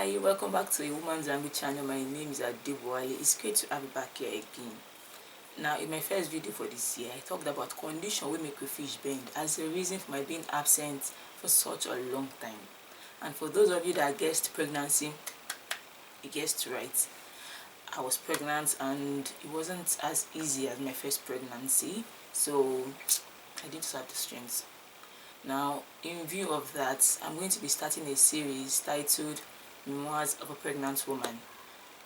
Hi, welcome back to a Woman's Language channel. My name is Adeboale. It's great to have you back here again. Now, in my first video for this year, I talked about condition wey make fish bend as a reason for my being absent for such a long time. And for those of you that guessed pregnancy, you guessed right. I was pregnant and it wasn't as easy as my first pregnancy, so I didn't have the strength. Now, in view of that, I'm going to be starting a series titled Memoirs of a Pregnant Woman.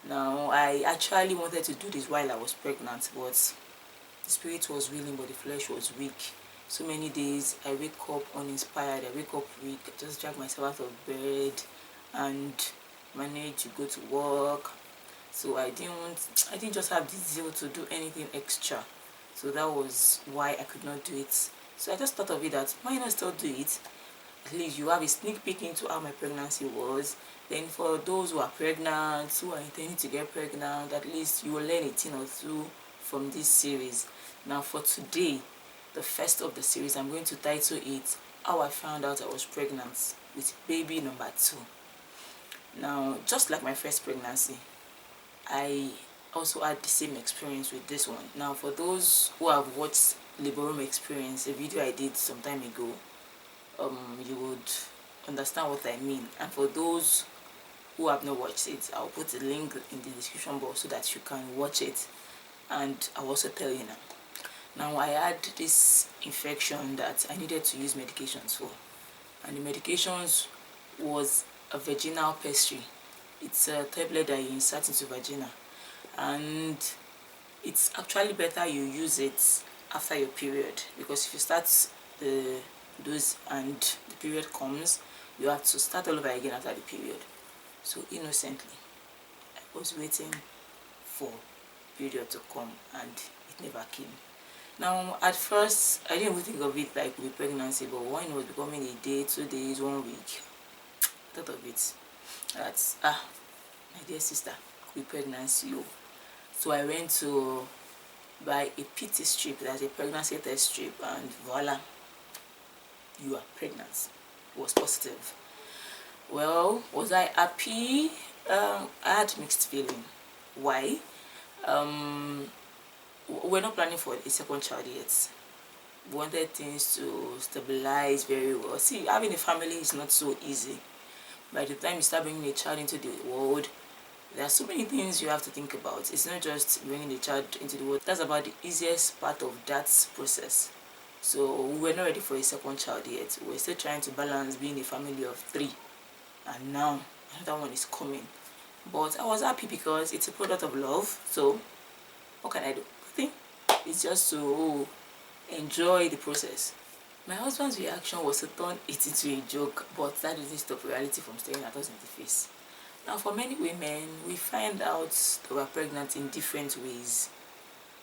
Now, I actually wanted to do this while I was pregnant, but the spirit was willing, but the flesh was weak. So many days I wake up uninspired, I wake up weak, I just drag myself out of bed and manage to go to work. So I didn't just have the zeal to do anything extra. So that was why I could not do it. So I just thought of it that why not still do it? At least you have a sneak peek into how my pregnancy was. Then for those who are pregnant, who are intending to get pregnant, at least you will learn a thing or two from this series. Now for today, the first of the series, I'm going to title it How I Found Out I Was Pregnant with Baby Number 2. Now, just like my first pregnancy, I also had the same experience with this one. Now for those who have watched labor room experience, a video I did some time ago, you would understand what I mean. And for those who have not watched it, I'll put a link in the description box so that you can watch it, and I'll also tell you now I had this infection that I needed to use medications for, and the medications was a vaginal pastry. It's a tablet that you insert into vagina, and it's actually better you use it after your period, because if you start the dose and the period comes, you have to start all over again after the period. So innocently, I was waiting for period to come and it never came. Now at first I didn't even think of it like with pregnancy, but when it was becoming a day, 2 days, 1 week, I thought of it that my dear sister, with pregnancy. So I went to buy a PT strip, that's a pregnancy test strip, and voila, you are pregnant. It was positive. Well, was I happy? I had mixed feeling. Why? We're not planning for a second child yet. We wanted things to stabilize very well. See, having a family is not so easy. By the time you start bringing a child into the world, there are so many things you have to think about. It's not just bringing a child into the world. That's about the easiest part of that process. So we were not ready for a second child yet. We're still trying to balance being a family of 3, and now another one is coming. But I was happy because it's a product of love. So what can I do? Nothing. It's just to enjoy the process. My husband's reaction was to turn it into a joke, but that didn't stop reality from staring at us in the face. Now for many women, we find out that we're pregnant in different ways.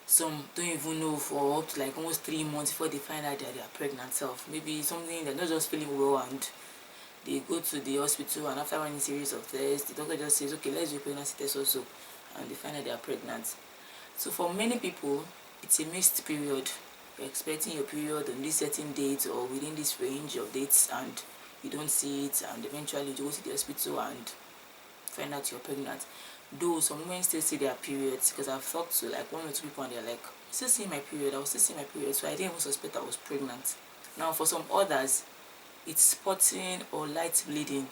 Some don't even know for up to like almost 3 months before they find out that they are pregnant self. Maybe something they're not just feeling well, and they go to the hospital, and after running a series of tests, the doctor just says, okay, let's do a pregnancy test also, and they find out they are pregnant. So for many people, it's a missed period. You're expecting your period on this certain date or within this range of dates, and you don't see it, and eventually you go to the hospital and find out you're pregnant. Though some women still see their periods, because I've talked to like 1 or 2 people and they're like, I'm still seeing my period, I was still seeing my period, so I didn't even suspect I was pregnant. Now for some others, it's spotting or light bleeding,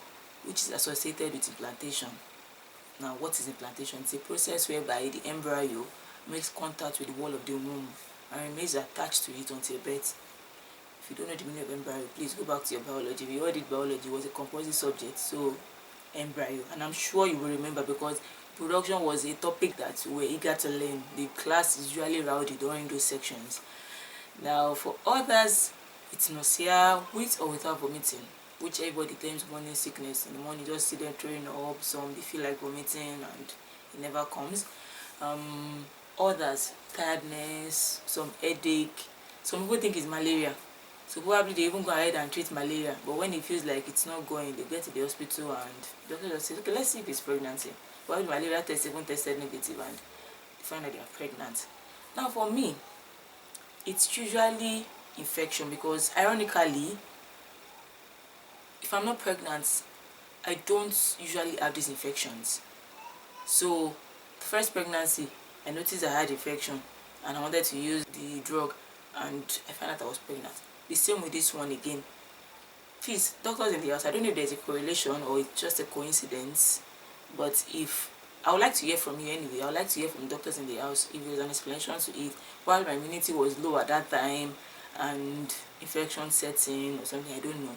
which is associated with implantation. Now what is implantation? It's a process whereby the embryo makes contact with the wall of the womb and remains attached to it until birth. If you don't know the meaning of embryo, please go back to your biology. We all did biology, it was a composite subject, so embryo, and I'm sure you will remember because production was a topic that we were eager to learn. The class is usually rowdy during those sections. Now for others, it's nausea with or without vomiting, which everybody claims morning sickness. In the morning, just see them throwing up, some they feel like vomiting and it never comes. Others, tiredness, some headache. Some people think it's malaria, so probably they even go ahead and treat malaria, but when it feels like it's not going, they get to the hospital and the doctor just says, okay, let's see if it's pregnancy. Well, the malaria test even tested negative and they find that they are pregnant. Now for me, it's usually infection, because ironically, if I'm not pregnant, I don't usually have these infections. So the first pregnancy, I noticed I had infection and I wanted to use the drug, and I found out I was pregnant. The same with this one again. Please, doctors in the house, I don't know if there's a correlation or it's just a coincidence, but if I would like to hear from you anyway. I would like to hear from doctors in the house if there's an explanation to it. While my immunity was low at that time and infection setting or something, I don't know.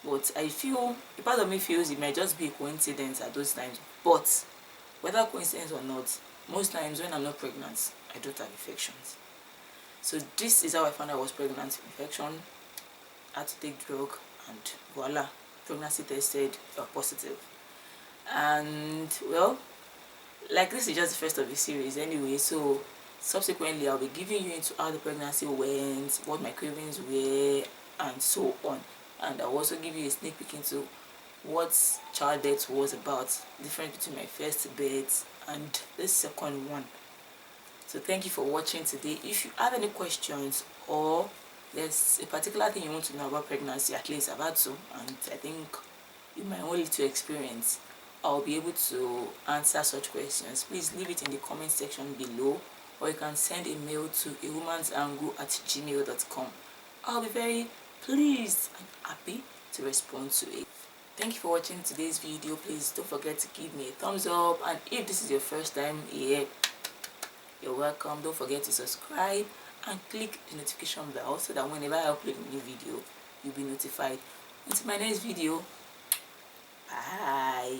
But I feel, a part of me feels it might just be a coincidence at those times. But whether coincidence or not, most times when I'm not pregnant, I don't have infections. So this is how I found out I was pregnant. Infection, had to take drug, and voila, pregnancy tested positive. And well, like this is just the first of the series anyway, so subsequently I'll be giving you into how the pregnancy went, what my cravings were, and so on. And I'll also give you a sneak peek into what childbirth was about, the difference between my first birth and this second one. So thank you for watching today. If you have any questions or there's a particular thing you want to know about pregnancy, at least I've had to, and I think you might only to experience, I'll be able to answer such questions. Please leave it in the comment section below, or you can send a mail to awomansangle@gmail.com. I'll be very pleased and happy to respond to it. Thank you for watching today's video. Please don't forget to give me a thumbs up, and if this is your first time here, you're welcome. Don't forget to subscribe and click the notification bell so that whenever I upload a new video, you'll be notified. Until my next video, bye.